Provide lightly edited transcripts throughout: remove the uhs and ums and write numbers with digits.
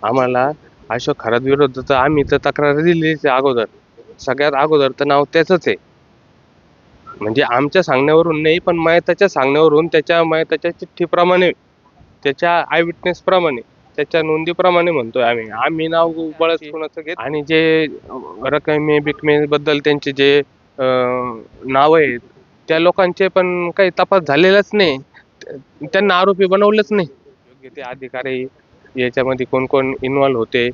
आम्हाला अशोक खरात विरोधात आम्ही तर तक्रार दिलीच आहे अगोदर. सगळ्यात अगोदर तर नाव त्याचंच आहे. म्हणजे आमच्या सांगण्यावरून नाही, पण मयताच्या सांगण्यावरून, त्याच्या मयताच्या चिठ्ठीप्रमाणे, त्याच्या आय विटनेस प्रमाणे, त्याच्या नोंदीप्रमाणे म्हणतोय आम्ही. आम्ही नाव बळच कोणाचं घेत. आणि जे रकमे बिकमे बद्दल त्यांचे जे नाव आहेत, त्या लोकांचे पण काही तपास झालेलाच नाही. त्यांना आरोपी बनवलंच नाही. योग्य ते अधिकारी याच्यामध्ये कोण कोण इन्व्हॉल्व होते,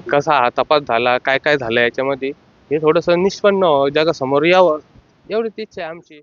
कसा हा तपास झाला, काय काय झालं याच्यामध्ये, हे थोडंसं निष्पन्न व्हावं, जगासमोर यावं, एवढीच इच्छा आहे आमची.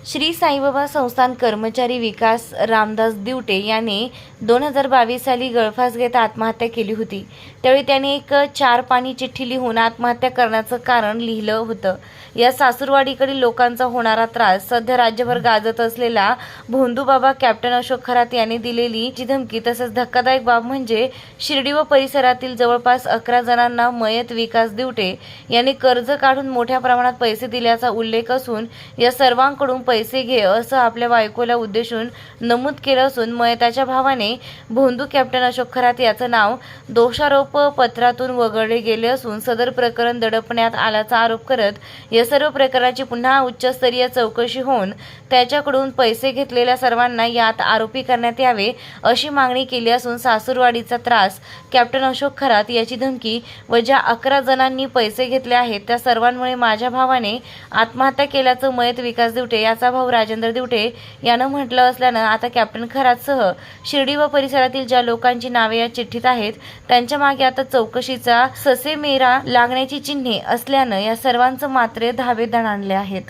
श्री साईबाबा संस्थान कर्मचारी विकास रामदास दिवटे यांनी 2022 साली गळफास घेत आत्महत्या केली होती. त्यावेळी त्यांनी एक 4 पानी चिठ्ठी लिहून आत्महत्या करण्याचं कारण लिहिलं होतं. या सासूरवाडीकडील लोकांचा होणारा त्रास, सध्या राज्यभर गाजत असलेला भोंदूबाबा कॅप्टन अशोक खरात यांनी दिलेली धमकी, तसंच धक्कादायक बाब म्हणजे शिर्डी व परिसरातील जवळपास 11 जणांना मयत विकास दिवटे यांनी कर्ज काढून मोठ्या प्रमाणात पैसे दिल्याचा उल्लेख असून या सर्वांकडून पैसे घे असं आपल्या बायकोला उद्देशून नमूद केलं असून मयताच्या भावाने भोंदू कॅप्टन अशोक खरात याचं नाव दोषारोप पत्रातून वगळले गेले असून सदर प्रकरण दडपण्यात आल्याचा आरोप करत या सर्व प्रकरणाची पुन्हा उच्चस्तरीय चौकशी होऊन त्याच्याकडून पैसे घेतलेल्या सर्वांना यात आरोपी करण्यात यावे अशी मागणी केली असून सासूरवाडीचा त्रास, कॅप्टन अशोक खरात याची धमकी व ज्या 11 जणांनी पैसे घेतले आहेत त्या सर्वांमुळे माझ्या भावाने आत्महत्या केल्याचं मयत विकास दिवटे याचा भाऊ राजेंद्र दिवटे यानं म्हटलं असल्यानं आता कॅप्टन खरातसह शिर्डी व परिसरातील ज्या लोकांची नावे या चिठ्ठीत आहेत त्यांच्या मागे आता चौकशीचा ससेमेरा लागण्याची चिन्हे असल्यानं या सर्वांचं मात्र धाबे दणाणले आहेत.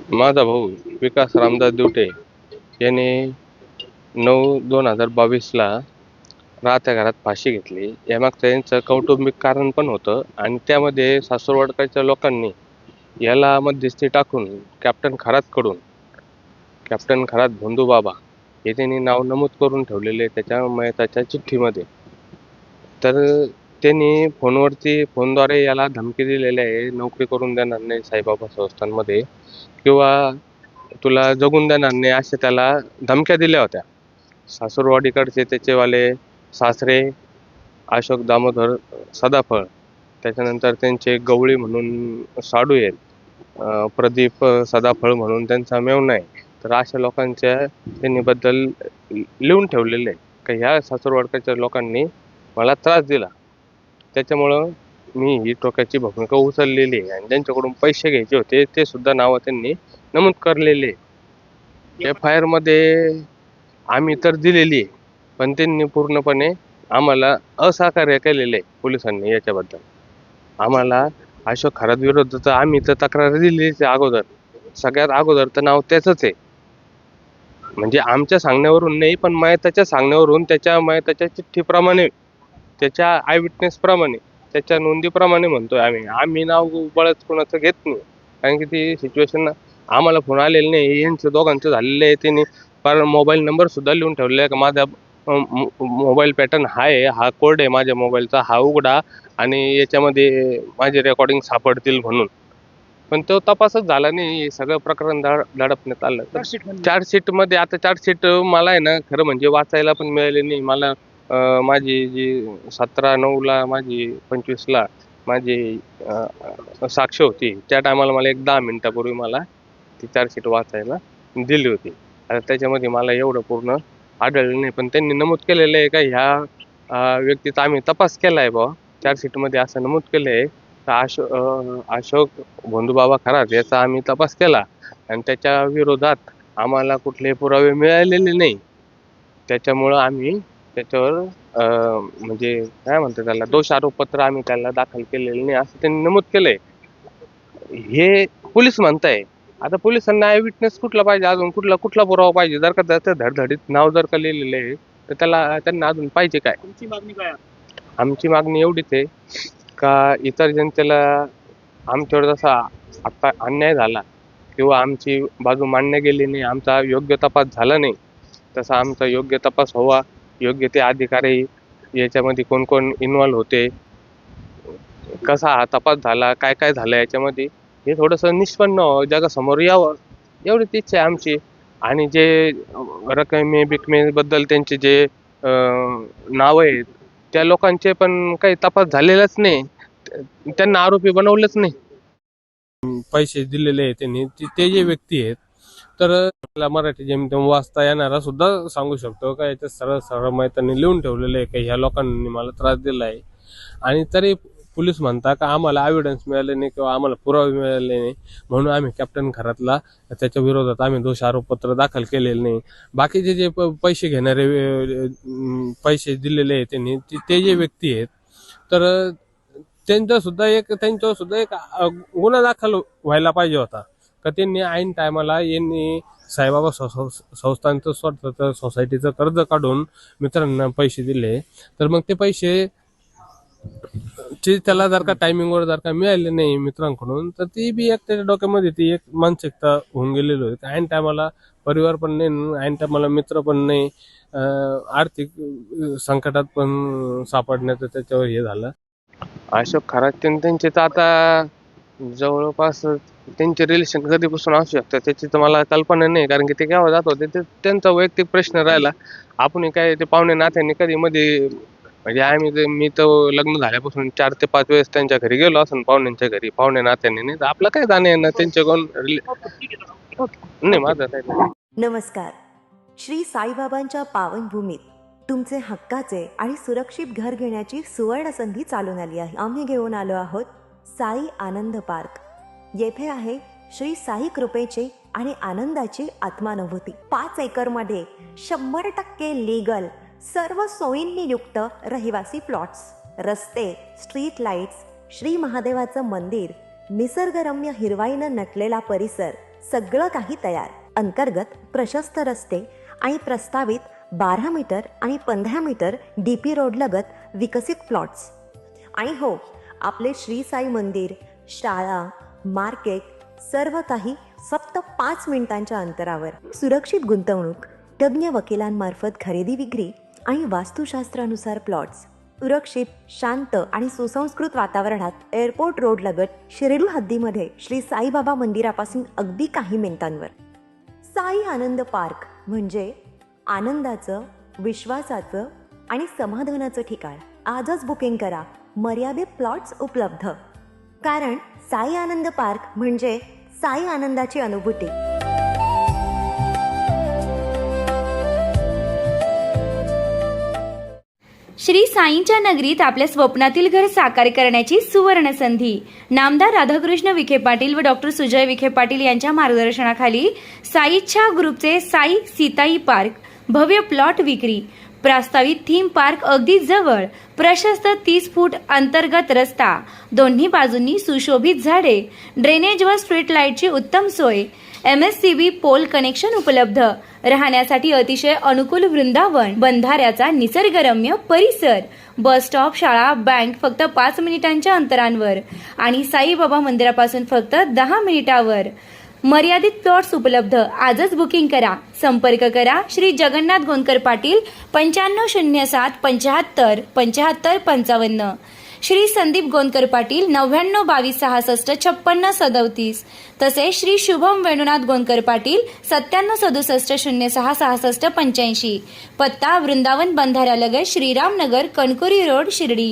माझा भाऊ विकास रामदास दिवटे याने 9/2022 राहत्या घरात फाशी घेतली. यामागचं यांचं कौटुंबिक कारण पण होतं आणि त्यामध्ये सासूरवाडच्या लोकांनी याला मध्यस्थी टाकून कॅप्टन खरात भोंदूबाबा हे त्यांनी नाव नमूद करून ठेवलेले त्याच्या मयताच्या चिठ्ठीमध्ये. तर त्यांनी फोनद्वारे याला धमकी दिलेली आहे, नोकरी करून देणार नाही साईबाबा संस्थांमध्ये, किंवा तुला जगून देणार नाही, अशा त्याला धमक्या दिल्या होत्या. सासूरवाडीकडचे त्याचेवाले सासरे अशोक दामोदर सदाफळ, त्याच्यानंतर त्यांचे गवळी म्हणून साडू आहेत, प्रदीप सदाफळ म्हणून त्यांचा मेवणा आहे. तर अशा लोकांच्या त्यांनी बद्दल लिहून ठेवलेले का ह्या सासूरवाडच्या लोकांनी मला त्रास दिला, त्याच्यामुळं मी ही टोकाची भूमिका उचललेली आहे. आणि ज्यांच्याकडून पैसे घ्यायचे होते ते सुद्धा नावं त्यांनी नमूद करलेले. FIR मध्ये आम्ही तर दिलेली आहे, पण त्यांनी पूर्णपणे आम्हाला असहकार्य केलेले आहे पोलिसांनी याच्याबद्दल. आम्हाला अशोक खरात विरोधात आम्ही तर तक्रार दिलीच आहे अगोदर. सगळ्यात अगोदर तर नाव त्याचंच आहे. म्हणजे आमच्या सांगण्यावरून नाही, पण मयताच्या सांगण्यावरून, त्याच्या मयताच्या चिठ्ठीप्रमाणे, त्याच्या आय विटनेस प्रमाणे, त्याच्या नोंदीप्रमाणे म्हणतोय आम्ही. आम्ही नाव बळच कोणाचं घेत नाही, कारण की ती सिच्युएशन आम्हाला फोन आलेले नाही. यांचं दोघांचं झालेलं आहे. त्यांनी पर मोबाईल नंबर सुद्धा लिहून ठेवलेला आहे का माझा मोबाईल पॅटर्न हा आहे, हा कोड आहे माझ्या मोबाईलचा, हा उघडा आणि याच्यामध्ये माझे रेकॉर्डिंग सापडतील म्हणून. पण तो तपासच झाला नाही. सगळं प्रकरण दडपण्यात आलं. चार्जशीट मध्ये आता चार्जशीट मला आहे ना, खरं म्हणजे वाचायला पण मिळाले नाही. मला माझी जी 17/9 माझी 25 माझी साक्ष होती, त्या टायमाला मला एक 10 मिनिटापूर्वी मला ती चार्जशीट वाचायला दिली होती. आता त्याच्यामध्ये मला एवढं पूर्ण आढळलं नाही, पण त्यांनी नमूद केलेलं आहे का ह्या व्यक्तीचा आम्ही तपास केला आहे बुवा. चार्जशीटमध्ये असं नमूद केलं आहे का अशोक भोंदूबाबा खरात याचा आम्ही तपास केला आणि त्याच्या विरोधात आम्हाला कुठले पुरावे मिळालेले नाही. त्याच्यामुळं आम्ही त्याच्यावर म्हणजे काय म्हणतात त्याला, दोषारोपपत्र आम्ही त्याला दाखल केलेलं नाही असं त्यांनी नमूद केलंय. हे पोलीस म्हणताय. आता पोलिसांना आय विटनेस कुठला पाहिजे, अजून कुठला पुरावा पाहिजे? जर का त्याचं धडधडीत नाव जर का लिहिलेलं आहे तर त्यांना अजून पाहिजे काय? तुमची मागणी काय? आमची मागणी एवढीच आहे का इतर जनतेला आमच्यावर जसा आता अन्याय झाला किंवा आमची बाजू मांडण्यात गेली नाही, आमचा योग्य तपास झाला नाही, तसा आमचा योग्य तपास व्हावा. योग्य ते अधिकारी याच्यामध्ये कोण कोण इन्व्हॉल्व होते, कसा हा तपास झाला, काय काय झालं याच्यामध्ये, हे थोडंसं निष्पन्न व्हावं, जगासमोर यावं, एवढीच इच्छा आहे आमची. आणि जे रकमे बिकमे बद्दल त्यांचे जे नावं आहेत त्या लोकांचे पण काही तपास झालेलाच नाही. त्यांना आरोपी बनवलंच नाही. पैसे दिलेले आहेत त्यांनी ते जे व्यक्ती आहेत तर मला मराठी जेमतेम वाचता येणारा सुद्धा सांगू शकतो का याच्यात सरळ सरळ त्यांनी लिहून ठेवलेलं आहे की ह्या लोकांनी मला त्रास दिला आहे. आणि तरी पोलीस म्हणता का आम्हाला एव्हिडन्स मिळाले नाही किंवा आम्हाला पुरावे मिळाले नाही म्हणून आम्ही कॅप्टन खरातला त्याच्या विरोधात आम्ही दोष आरोपपत्र दाखल केलेलं नाही. बाकीचे जे पैसे घेणारे पैसे दिलेले आहेत त्यांनी ते जे व्यक्ती आहेत तर त्यांच्यावर सुद्धा एक गुन्हा दाखल व्हायला पाहिजे होता का त्यांनी ऐन टायमाला यांनी साईबाबा संस्थांचं स्वतःचं सोसायटीचं कर्ज काढून मित्रांना पैसे दिले तर मग ते पैसे त्याला जर का टायमिंगवर जर का मिळाले नाही मित्रांकडून तर ती बी एक त्याच्या डोक्यामध्ये ती एक मानसिकता होऊन गेलेली होती. ऐन टायमाला परिवार पण नाही, ऐन टायमाला मित्र पण नाही, आर्थिक संकटात पण सापडण्याचं त्याच्यावर हे झालं. अशोक खरात त्यांचे तर आता जवळपास त्यांचे रिलेशन कधीपासून असू शकतात त्याची तर मला कल्पना नाही, कारण की ते केव्हा जात होते ते त्यांचा वैयक्तिक प्रश्न राहिला. आपण काय ते पाहुणे नात्यांनी कधी मध्ये म्हणजे मी तर लग्न झाल्यापासून 4 ते 5 वेळेस त्यांच्या घरी गेलो असं पाहुण्यांच्या घरी पाहुणे नात्यांनी. नाही तर आपलं काय जाणं येणं त्यांच्या कोण नाही माझं काय. नमस्कार. श्री साईबाबांच्या पावनभूमीत तुमचे हक्काचे आणि सुरक्षित घर घेण्याची सुवर्ण संधी चालून आली आहे. आम्ही घेऊन आलो आहोत साई आनंद पार्क. येथे आहे श्री साई कृपेचे आणि आनंदाची आत्मानुभूती. 5 एकरमध्ये 100% लीगल सर्व सोयींनी युक्त रहिवासी प्लॉट्स, रस्ते, स्ट्रीट लाईट्स, श्री महादेवाचं मंदिर, निसर्गरम्य हिरवाईनं नटलेला परिसर, सगळं काही तयार. अंतर्गत प्रशस्त रस्ते आणि प्रस्तावित 12 मीटर आणि 15 मीटर DP रोड लगत विकसित प्लॉट्स. आणि हो, आपले श्री साई मंदिर, शाळा, मार्केट सर्व काही फक्त 5 मिनिटांच्या अंतरावर. सुरक्षित गुंतवणूक, तज्ज्ञ वकिलांमार्फत खरेदी विक्री आणि वास्तुशास्त्रानुसार प्लॉट्स. सुरक्षित, शांत आणि सुसंस्कृत वातावरणात एअरपोर्ट रोड लगत शिर्डी हद्दीमध्ये श्री साईबाबा मंदिरापासून अगदी काही मिनिटांवर. साई आनंद पार्क म्हणजे आनंदाचं, विश्वासाचं आणि समाधानाचं ठिकाण. आजच बुकिंग करा. मर्यादित प्लॉट्स उपलब्ध. कारण साई आनंद पार्क म्हणजे साई आनंदाची अनुभूती. श्री साईंच्या नगरीत आपल्या स्वप्नातील घर साकार करण्याची सुवर्ण संधी. नामदार राधाकृष्ण विखे पाटील व डॉक्टर सुजय विखे पाटील यांच्या मार्गदर्शनाखाली साईच्या ग्रुपचे साई सीताई पार्क भव्य प्लॉट विक्री. प्रस्तावित थीम पार्क अगदी जवळ. प्रशस्त 30 फूट अंतर्गत रस्ता, दोन्ही बाजूंनी सुशोभित झाडे, ड्रेनेज व स्ट्रीट लाईटची उत्तम सोय, MSCB पोल कनेक्शन उपलब्ध, राहण्यासाठी अतिशय अनुकूल वृंदावन, बंधाऱ्याचा निसर्गरम्य परिसर, बस स्टॉप, शाळा, बँक फक्त 5 मिनिटांच्या अंतरावर आणि साईबाबा मंदिरापासून फक्त 10 मिनिटावर. मर्यादित प्लॉट्स उपलब्ध. आजच बुकिंग करा. संपर्क करा श्री जगन्नाथ गोंदकर पाटील 9507 75 75 55, श्री संदीप गोंदकर पाटील 99 22 66 56 37, तसेच श्री शुभम वेणुनाथ गोंदकर पाटील 97 67 06 66 85. पत्ता वृंदावन बंधाऱ्यालगत श्रीरामनगर, कणकुरी रोड, शिर्डी.